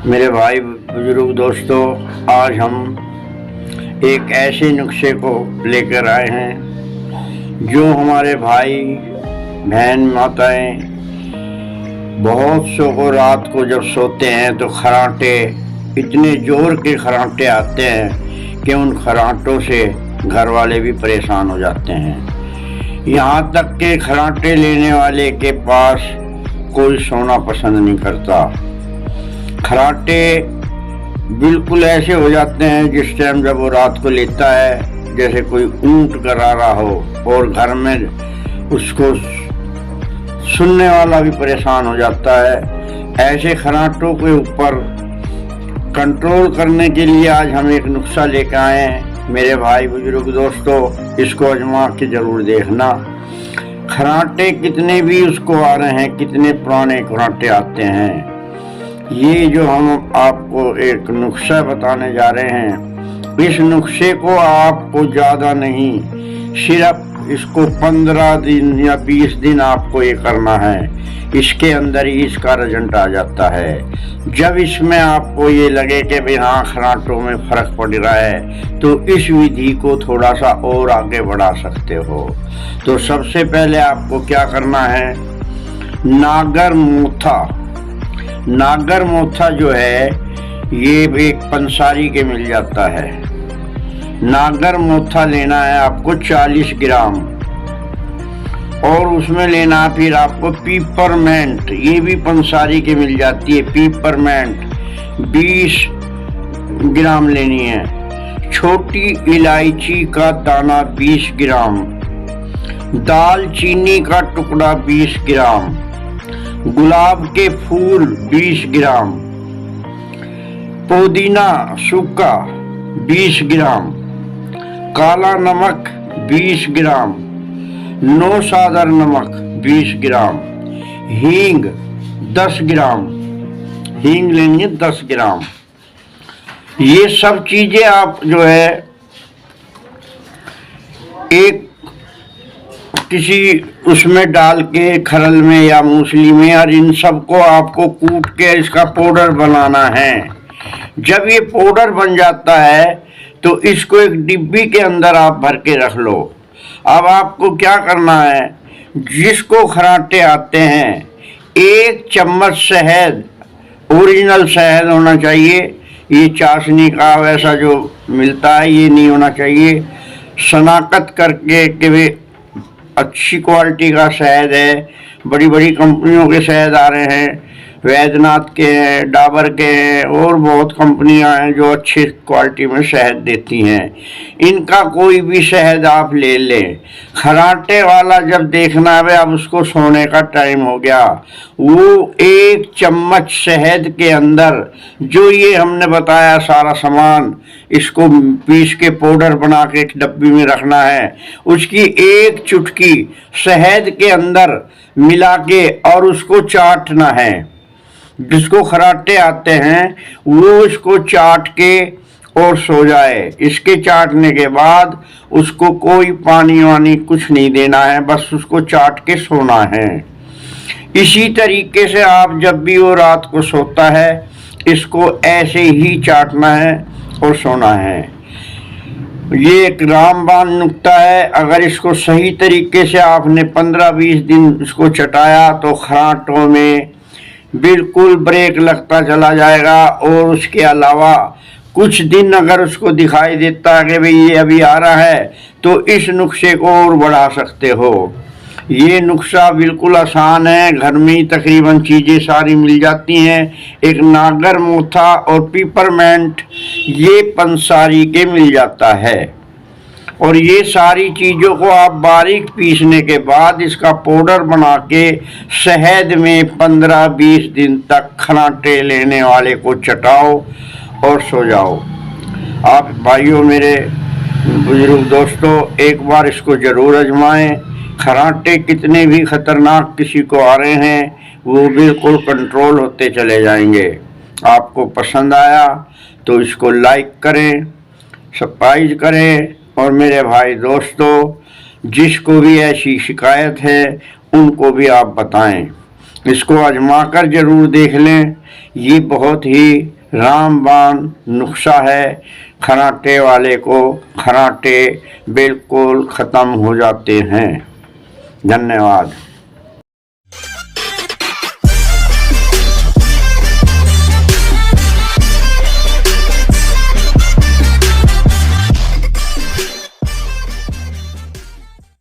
मेरे भाई बुजुर्ग दोस्तों, आज हम एक ऐसे नुस्खे को लेकर आए हैं जो हमारे भाई बहन माताएं बहुत सो को रात को जब सोते हैं तो खर्राटे, इतने जोर के खर्राटे आते हैं कि उन खर्राटों से घर वाले भी परेशान हो जाते हैं। यहाँ तक के खर्राटे लेने वाले के पास कोई सोना पसंद नहीं करता। खर्राटे बिल्कुल ऐसे हो जाते हैं जिस टाइम जब वो रात को लेता है जैसे कोई ऊंट करा रहा हो, और घर में उसको सुनने वाला भी परेशान हो जाता है। ऐसे खर्राटों के ऊपर कंट्रोल करने के लिए आज हम एक नुस्खा लेकर आए हैं। मेरे भाई बुजुर्ग दोस्तों, इसको आजमा के जरूर देखना। खर्राटे कितने भी उसको आ रहे हैं, कितने पुराने खर्राटे आते हैं, ये जो हम आपको एक नुस्खा बताने जा रहे हैं, इस नुस्खे को आपको ज़्यादा नहीं, सिर्फ इसको 15 दिन या 20 दिन आपको ये करना है। इसके अंदर ही इसका रिजल्ट आ जाता है। जब इसमें आपको ये लगे कि भाई हाँ खर्राटों में फ़र्क पड़ रहा है, तो इस विधि को थोड़ा सा और आगे बढ़ा सकते हो। तो सबसे पहले आपको क्या करना है, नागर मोथा जो है ये एक पंसारी के मिल जाता है। नागर मोथा लेना है आपको 40 ग्राम, और उसमें लेना फिर आपको पीपरमेंट, ये भी पंसारी के मिल जाती है। पीपरमेंट 20 ग्राम लेनी है। छोटी इलायची का दाना 20 ग्राम, दालचीनी का टुकड़ा 20 ग्राम, गुलाब के फूल 20 ग्राम, पुदीना सूखा 20 ग्राम, काला नमक 20 ग्राम, नौसादर नमक 20 ग्राम, हींग 10 ग्राम, हींग लेनी है 10 ग्राम। ये सब चीजें आप जो है एक किसी उसमें डाल के, खरल में या मूसली में, और इन सबको आपको कूट के इसका पाउडर बनाना है। जब ये पाउडर बन जाता है तो इसको एक डिब्बी के अंदर आप भर के रख लो। अब आपको क्या करना है, जिसको खर्राटे आते हैं 1 चम्मच शहद, ओरिजिनल शहद होना चाहिए, ये चाशनी का वैसा जो मिलता है ये नहीं होना चाहिए। शनाख्त करके कि वे अच्छी क्वालिटी का शहद है। बड़ी बड़ी कंपनियों के शहद आ रहे हैं, वैद्यनाथ के हैं, डाबर के हैं, और बहुत कंपनियां हैं जो अच्छी क्वालिटी में शहद देती हैं। इनका कोई भी शहद आप ले लें। खर्राटे वाला जब देखना है अब उसको सोने का टाइम हो गया, वो 1 चम्मच शहद के अंदर जो ये हमने बताया सारा सामान, इसको पीस के पाउडर बना के एक डब्बी में रखना है। उसकी 1 चुटकी शहद के अंदर मिला के और उसको चाटना है। जिसको खर्राटे आते हैं वो इसको चाट के और सो जाए। इसके चाटने के बाद उसको कोई पानी वानी कुछ नहीं देना है, बस उसको चाट के सोना है। इसी तरीके से आप जब भी वो रात को सोता है इसको ऐसे ही चाटना है और सोना है। ये एक रामबाण नुक्ता है। अगर इसको सही तरीके से आपने 15-20 दिन इसको चटाया तो खर्राटों में बिल्कुल ब्रेक लगता चला जाएगा। और उसके अलावा कुछ दिन अगर उसको दिखाई देता है कि भाई ये अभी आ रहा है, तो इस नुस्खे को और बढ़ा सकते हो। ये नुस्खा बिल्कुल आसान है, घर में ही तकरीबन चीज़ें सारी मिल जाती हैं। एक नागर मोथा और पीपरमेंट ये पंसारी के मिल जाता है, और ये सारी चीज़ों को आप बारीक पीसने के बाद इसका पाउडर बना के शहद में 15-20 दिन तक खर्राटे लेने वाले को चटाओ और सो जाओ। आप भाइयों, मेरे बुजुर्ग दोस्तों, एक बार इसको ज़रूर आजमाएं। खर्राटे कितने भी ख़तरनाक किसी को आ रहे हैं वो बिल्कुल कंट्रोल होते चले जाएंगे। आपको पसंद आया तो इसको लाइक करें, सब्सक्राइब करें, और मेरे भाई दोस्तों जिसको भी ऐसी शिकायत है उनको भी आप बताएं। इसको आजमा कर ज़रूर देख लें। ये बहुत ही रामबाण नुस्खा है, खर्राटे वाले को खर्राटे बिल्कुल खत्म हो जाते हैं। धन्यवाद।